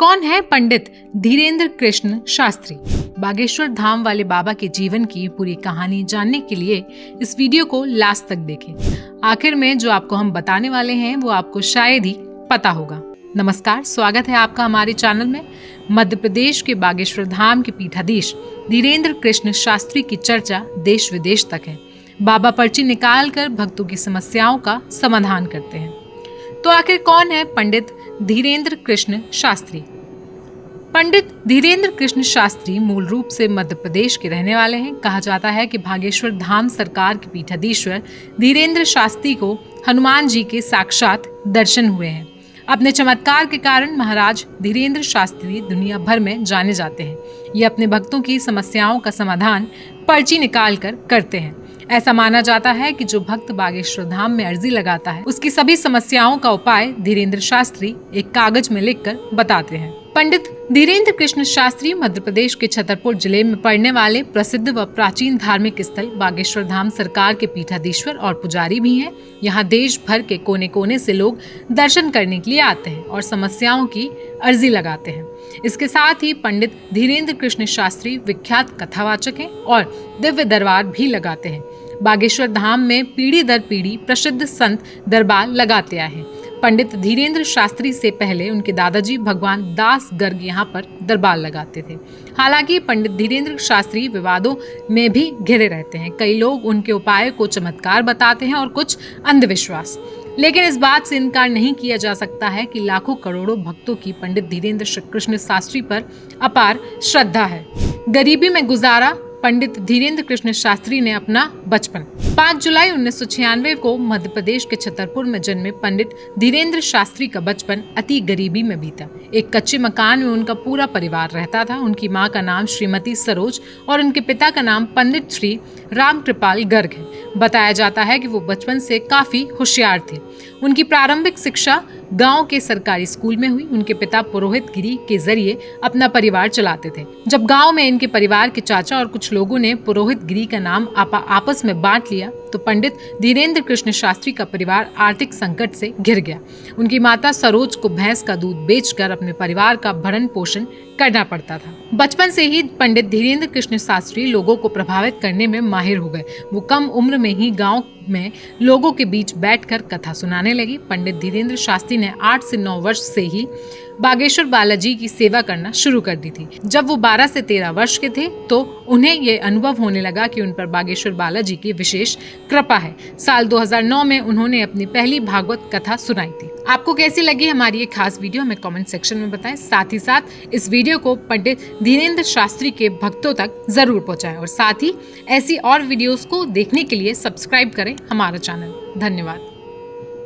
कौन है पंडित धीरेन्द्र कृष्ण शास्त्री? बागेश्वर धाम वाले बाबा के जीवन की पूरी कहानी जानने के लिए इस वीडियो को लास्ट तक देखें। आखिर में जो आपको हम बताने वाले हैं वो आपको शायद ही पता होगा। नमस्कार, स्वागत है आपका हमारे चैनल में। मध्य प्रदेश के बागेश्वर धाम के पीठाधीश धीरेन्द्र कृष्ण शास्त्री की चर्चा देश विदेश तक है। बाबा पर्ची निकाल कर भक्तों की समस्याओं का समाधान करते हैं। तो आखिर कौन है पंडित धीरेन्द्र कृष्ण शास्त्री? पंडित धीरेन्द्र कृष्ण शास्त्री मूल रूप से मध्य प्रदेश के रहने वाले हैं। कहा जाता है कि बागेश्वर धाम सरकार के पीठाधीश्वर धीरेन्द्र शास्त्री को हनुमान जी के साक्षात दर्शन हुए हैं। अपने चमत्कार के कारण महाराज धीरेन्द्र शास्त्री दुनिया भर में जाने जाते हैं। ये अपने भक्तों की समस्याओं का समाधान पर्ची निकाल कर करते हैं। ऐसा माना जाता है कि जो भक्त बागेश्वर धाम में अर्जी लगाता है उसकी सभी समस्याओं का उपाय धीरेन्द्र शास्त्री एक कागज में लिखकर बताते हैं। पंडित धीरेन्द्र कृष्ण शास्त्री मध्य प्रदेश के छतरपुर जिले में पड़ने वाले प्रसिद्ध व प्राचीन धार्मिक स्थल बागेश्वर धाम सरकार के पीठाधीश्वर और पुजारी भी हैं। यहाँ देश भर के कोने कोने से लोग दर्शन करने के लिए आते हैं और समस्याओं की अर्जी लगाते हैं। इसके साथ ही पंडित धीरेन्द्र कृष्ण शास्त्री विख्यात कथावाचक हैं और दिव्य दरबार भी लगाते हैं। बागेश्वर धाम में पीढ़ी दर पीढ़ी प्रसिद्ध संत दरबार लगाते आए हैं। पंडित धीरेन्द्र शास्त्री से पहले उनके दादाजी भगवान दास गर्ग यहाँ पर दरबार लगाते थे। हालांकि पंडित धीरेन्द्र शास्त्री विवादों में भी घिरे रहते हैं। कई लोग उनके उपाय को चमत्कार बताते हैं और कुछ अंधविश्वास। लेकिन इस बात से इनकार नहीं किया जा सकता है कि लाखों करोड़ों भक्तों की पंडित धीरेन्द्र कृष्ण शास्त्री पर अपार श्रद्धा है। गरीबी में गुजारा पंडित धीरेन्द्र कृष्ण शास्त्री ने अपना बचपन। 5 जुलाई 1996 को मध्य प्रदेश के छतरपुर में जन्मे पंडित धीरेन्द्र शास्त्री का बचपन अति गरीबी में बीता। एक कच्चे मकान में उनका पूरा परिवार रहता था। उनकी मां का नाम श्रीमती सरोज और उनके पिता का नाम पंडित श्री राम कृपाल गर्ग है। बताया जाता है कि वो बचपन से काफी होशियार थे। उनकी प्रारंभिक शिक्षा गांव के सरकारी स्कूल में हुई। उनके पिता पुरोहित गिरी के जरिए अपना परिवार चलाते थे। जब गांव में इनके परिवार के चाचा और कुछ लोगों ने पुरोहित गिरी का नाम आपस में बांट लिया तो पंडित धीरेन्द्र कृष्ण शास्त्री का परिवार आर्थिक संकट से घिर गया। उनकी माता सरोज को भैंस का दूध बेचकर अपने परिवार का भरण पोषण करना पड़ता था। बचपन से ही पंडित धीरेन्द्र कृष्ण शास्त्री लोगों को प्रभावित करने में माहिर हो गए। वो कम उम्र में ही गांव में लोगों के बीच बैठकर कथा सुनाने लगी। पंडित धीरेन्द्र शास्त्री ने 8 से 9 वर्ष से ही बागेश्वर बालाजी की सेवा करना शुरू कर दी थी। जब वो 12 से 13 वर्ष के थे तो उन्हें ये अनुभव होने लगा कि उन पर बागेश्वर बालाजी की विशेष कृपा है। साल 2009 में उन्होंने अपनी पहली भागवत कथा सुनाई थी। आपको कैसी लगी हमारी ये खास वीडियो हमें कमेंट सेक्शन में बताएं। साथ ही साथ इस वीडियो को पंडित धीरेन्द्र शास्त्री के भक्तों तक जरूर पहुंचाएं और साथ ही ऐसी और वीडियोस को देखने के लिए सब्सक्राइब करें हमारा चैनल। धन्यवाद।